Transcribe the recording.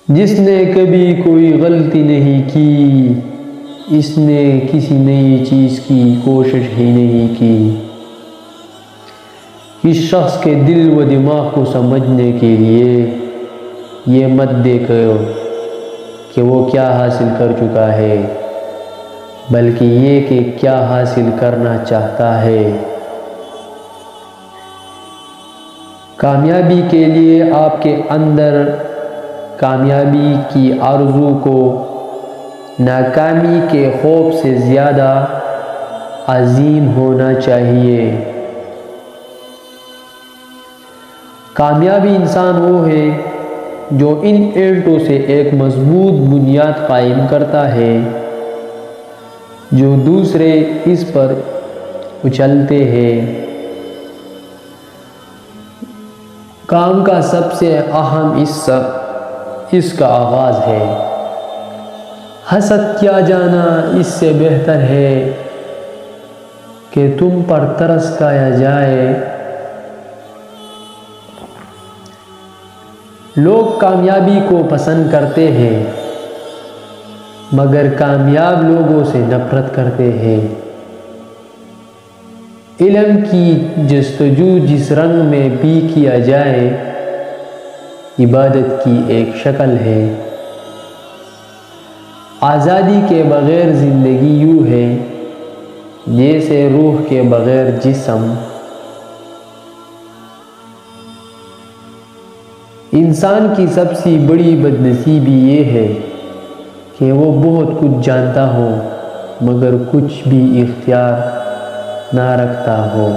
جس نے کبھی کوئی غلطی نہیں کی، اس نے کسی نئی چیز کی کوشش ہی نہیں کی۔ اس شخص کے دل و دماغ کو سمجھنے کے لیے یہ مت دیکھو کہ وہ کیا حاصل کر چکا ہے، بلکہ یہ کہ کیا حاصل کرنا چاہتا ہے۔ کامیابی کے لیے آپ کے اندر کامیابی کی آرزو کو ناکامی کے خوف سے زیادہ عظیم ہونا چاہیے۔ کامیابی انسان وہ ہے جو ان اینٹوں سے ایک مضبوط بنیاد قائم کرتا ہے جو دوسرے اس پر اچھلتے ہیں۔ کام کا سب سے اہم حصہ اس کا آغاز ہے۔ حسد کیا جانا اس سے بہتر ہے کہ تم پر ترس کھایا جائے۔ لوگ کامیابی کو پسند کرتے ہیں مگر کامیاب لوگوں سے نفرت کرتے ہیں۔ علم کی جستجو جس رنگ میں بھی کیا جائے، عبادت کی ایک شکل ہے۔ آزادی کے بغیر زندگی یوں ہے جیسے روح کے بغیر جسم۔ انسان کی سب سے بڑی بدنصیبی یہ ہے کہ وہ بہت کچھ جانتا ہو مگر کچھ بھی اختیار نہ رکھتا ہو۔